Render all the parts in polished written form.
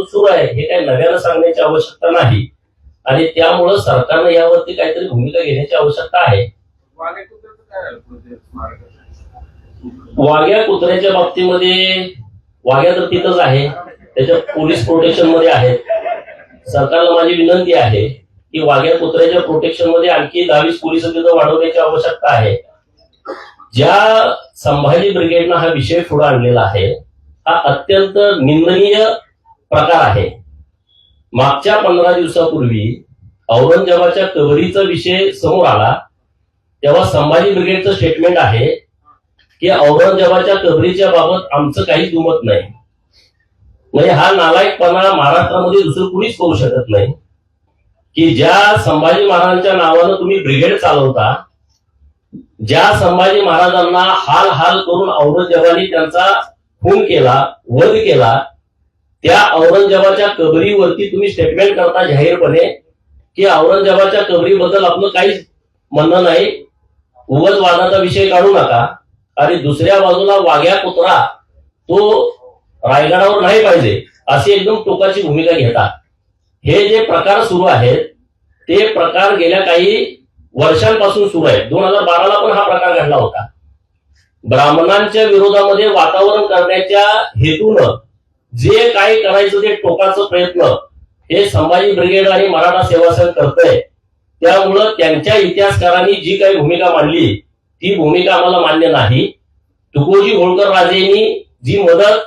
सुरू आहे, हे काही नव्यानं सांगण्याची आवश्यकता नाही. आणि त्यामुळं सरकारनं यावरती काहीतरी भूमिका घेण्याची आवश्यकता आहे. वाघ्या कुत्र्याच्या बाबतीमध्ये वाघ्या तर तिथंच आहे, त्याच्या पोलीस प्रोटेक्शन मध्ये आहेत. सरकारला माझी विनंती आहे की वाघ्या कुत्र्याच्या प्रोटेक्शन मध्ये आणखी 10-20 पोलीस तिथं वाढवण्याची आवश्यकता आहे. ज्या संभाजी ब्रिगेडनं हा विषय पुढे आणलेला आहे हा अत्यंत निंदनीय प्रकार आहे. मागच्या 15 दिवसापूर्वी औरंगजेबाच्या कबरीचा विषय समोर आला तेव्हा संभाजी ब्रिगेडचं स्टेटमेंट आहे की औरंगजेबाच्या कबरीच्या बाबत आमचं काही दुमत नाही. म्हणजे हा नालायकपणा महाराष्ट्रामध्ये दुसरं कुणीच करू शकत नाही की ज्या संभाजी महाराजांच्या नावानं तुम्ही ब्रिगेड चालवता, ज्या संभाजी महाराजांना हाल हाल करून औरंगजेबाने त्यांचा खून केला, वध केला, त्या औरंगजेबाच्या कबरीवरती तुम्ही स्टेटमेंट करता जाहीरपणे की औरंगजेबाच्या कबरीबद्दल आपलं काहीच म्हणणं नाही, उगाच वादाचा विषय काढू नका. आणि दुसऱ्या बाजूला वाघ्या कुत्रा तो रायगडावर नाही पाहिजे अशी एकदम टोकाची भूमिका घेतात. हे जे प्रकार सुरू आहेत ते प्रकार गेल्या काही वर्षांपासून सुरू आहेत. 2012ला पण हा प्रकार घडला होता. ब्राह्मणांच्या विरोधामध्ये वातावरण करण्याच्या हेतूनं जे काही करायचं ते टोकाचं प्रयत्न हे संभाजी ब्रिगेड आणि मराठा सेवा संघ करतंय. त्यामुळं त्यांच्या इतिहासकारांनी जी काही भूमिका मांडली ती भूमिका आम्हाला मान्य नाही. तुकोजी होळकर राजेंनी जी मदत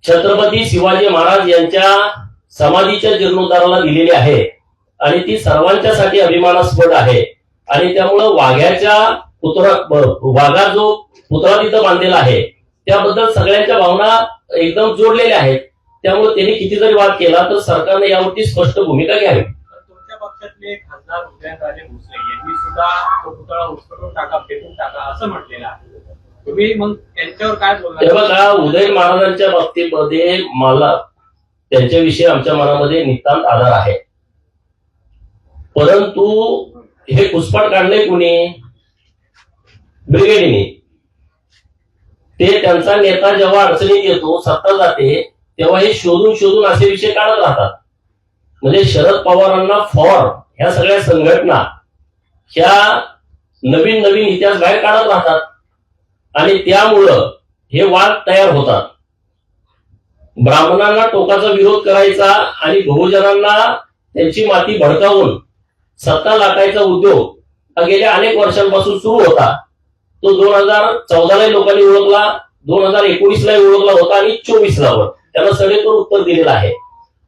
छत्रपती शिवाजी महाराज यांच्या समाधीच्या जीर्णोद्धाराला दिलेली आहे आणि ती सर्वांच्यासाठी अभिमानास्पद आहे. आणि त्यामुळं वाघा जो पुतळा तिथं बांधलेला आहे त्याबद्दल सगळ्यांच्या भावना एकदम जोडलेल्या आहेत. त्यामुळे त्यांनी किती जरी वाद केला तर सरकारने यावरती स्पष्ट भूमिका घ्यावी. तुमच्या पक्षातले खासदार उदयनराजे भोसले यांनी सुद्धा तो पुतळा उचलून टाका, फेकून टाका असं म्हटलेलं आहे. तुम्ही मग त्यांच्यावर काय बोलणार? हे बघा, उदयन महाराजांच्या बाबतीमध्ये मला त्यांच्याविषयी आमच्या मनामध्ये नितांत आदर आहे. परंतु हे घुसपाट काढले कुणी? ब्रिगेडीने. ते त्यांचा नेता जेव्हा अडचणीत येतो, सत्ता जाते, तेव्हा हे शोधून शोधून असे विषय काढत राहतात. म्हणजे शरद पवारांना फॉर ह्या सगळ्या संघटना ह्या नवीन नवीन इतिहास बाहेर काढत राहतात आणि त्यामुळं हे वाद तयार होतात. ब्राह्मणांना टोकाचा विरोध करायचा आणि बहुजनांना त्यांची माती भडकावून सत्ता लाटायचा उद्योग हा गेल्या अनेक वर्षांपासून सुरू होता. तो 2014ला लोकांनी ओळखला, 2019ला ओळखला होता आणि 24ला त्याला सडेतोड उत्तर दिलेलं आहे.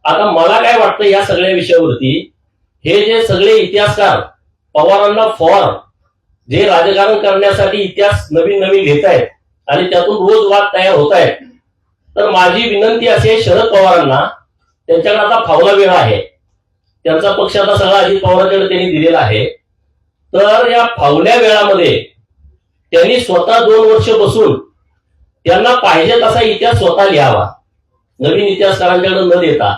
आता मला काय वाटतं या सगळ्या विषयावरती हे जे सगळे इतिहासकार पवारांना फॉर जे राजकारण करण्यासाठी इतिहास नवीन नवीन घेत आहेत आणि त्यातून रोज वाद तयार होत आहेत, तर माझी विनंती असे शरद पवारांना, त्यांच्याकडे आता फावला वेळ आहे, त्यांचा पक्ष आता सगळा अजित पवारांकडे त्यांनी दिलेला आहे, तर या फावल्या वेळामध्ये त्यांनी स्वतः 2 वर्ष बसून त्यांना पाहिजे तसा इतिहास स्वतः लिहावा, नवीन इतिहासकारांच्याकडे न देता.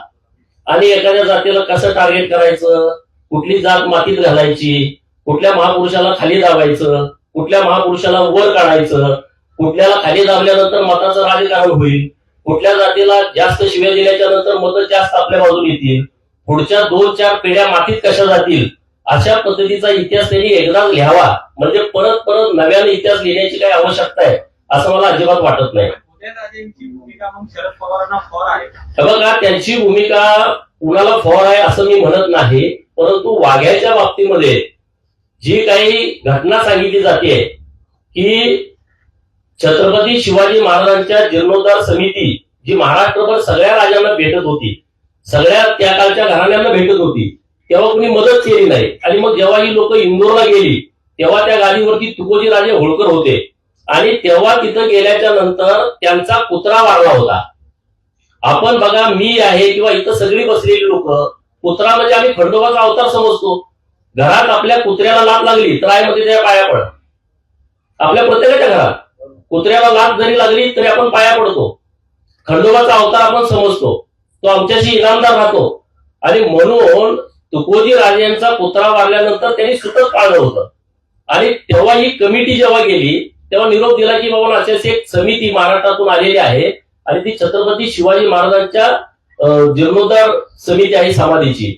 आणि एखाद्या जातीला कसं टार्गेट करायचं, कुठली जात मातीत घालायची, कुठल्या महापुरुषाला खाली दाबायचं, कुठल्या महापुरुषाला वर काढायचं, कुठल्याला खाली दाबल्यानंतर मताचं राजकारण होईल, कुठल्या जातीला जास्त शिव्या दिल्याच्या नंतर मतं जास्त आपल्या बाजून येतील, पुढच्या 2-4 पिढ्या मातीत कशा जातील, अशा पद्धतीचा इतिहास त्यांनी एकदाच लिहावा. म्हणजे परत परत नव्याने इतिहास लिहिण्याची काही आवश्यकता आहे असं मला अजिबात वाटत नाही. उदयनराजेंची भूमिका मग शरद पवारांना फॉर आहे? बघा, त्यांची भूमिका कुणाला फॉर आहे असं मी म्हणत नाही, परंतु वाघ्याच्या बाबतीमध्ये जी काही घटना सांगितली जाते की छत्रपती शिवाजी महाराजांच्या जीर्णोद्धार समिती जी महाराष्ट्रभर सगळ्या राजांना भेटत होती, सगळ्या त्या कालच्या घराण्यांना भेटत होती, तेव्हा कुणी मदत केली नाही. आणि मग जेव्हा ही लोक इंदोरला गेली तेव्हा त्या गाडीवरती तुकोजी राजे होळकर होते आणि तेव्हा तिथं गेल्याच्या नंतर त्यांचा कुत्रा वारला होता. आपण बघा, मी आहे किंवा इथं सगळी बसलेली लोक कुत्रा म्हणजे आम्ही खंडोबाचा अवतार समजतो. घरात आपल्या कुत्र्याला लात लागली तर आईमध्ये त्या पाया पड. आपल्या प्रत्येकाच्या घरात कुत्र्याला लात जरी लागली तरी आपण पाया पडतो. खंडोबाचा अवतार आपण समजतो, तो आमच्याशी इनामदार राहतो. आणि म्हणून तुकोजी राजेंचा कुत्रा वारल्यानंतर त्यांनी सुतक पाळलं होतं. आणि तेव्हा ही कमिटी जेव्हा गेली तेव्हा निरोप दिला की बाबा अशी एक समिती महाराष्ट्रातून आलेली आहे आणि ती छत्रपती शिवाजी महाराजांच्या जीर्णोद्धार समिती आहे समाधीची.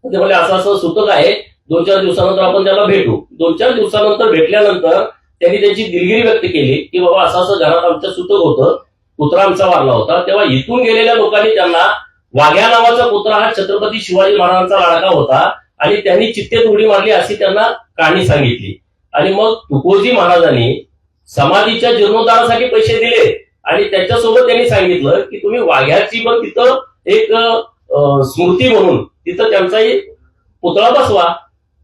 ते म्हणजे असं असं सुतक आहे, 2-4 दिवसानंतर आपण त्याला भेटू. 2-4 दिवसानंतर भेटल्यानंतर त्यांनी त्यांची दिलगिरी व्यक्त केली की बाबा असं असं घरात आमच्या सुतक होतं, कुत्रा आमचा वारला होता. तेव्हा इथून गेलेल्या लोकांनी त्यांना वाघ्या नावाचा कुत्रा हा छत्रपती शिवाजी महाराजांचा लाडका होता आणि त्यांनी चित्तेत उडी मारली अशी त्यांना कहाणी सांगितली. आणि मग तुकोजी महाराजांनी समाधीच्या जीर्णोद्धारासाठी पैसे दिले आणि त्याच्यासोबत त्यांनी सांगितलं की तुम्ही वाघ्याची पण तिथं एक स्मृती म्हणून तिथं त्यांचाही पुतळा बसवा.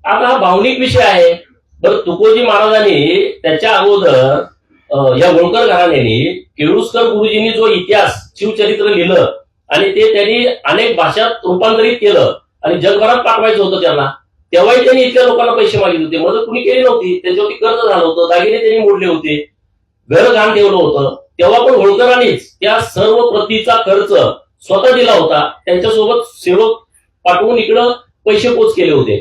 आता हा भावनिक विषय आहे. बरं, तुकोजी महाराजांनी त्याच्या अगोदर या होळकर घराण्याने केळुसकर गुरुजींनी जो इतिहास शिवचरित्र लिहिलं आणि ते त्यांनी अनेक भाषात रूपांतरित केलं आणि जगभरात पाठवायचं होतं त्यांना, तेव्हाही त्यांनी इथल्या लोकांना पैसे मागितले होते. मदत कुणी केली नव्हती. त्यांच्यावरती कर्ज झालं होतं, दागिने त्यांनी मोडले होते, घर घाण ठेवलं होतं. तेव्हा पण होळकरांनीच त्या सर्व प्रतीचा खर्च स्वतः दिला होता. त्यांच्यासोबत सेवक पाठवून इकडं पैसे पोच केले होते.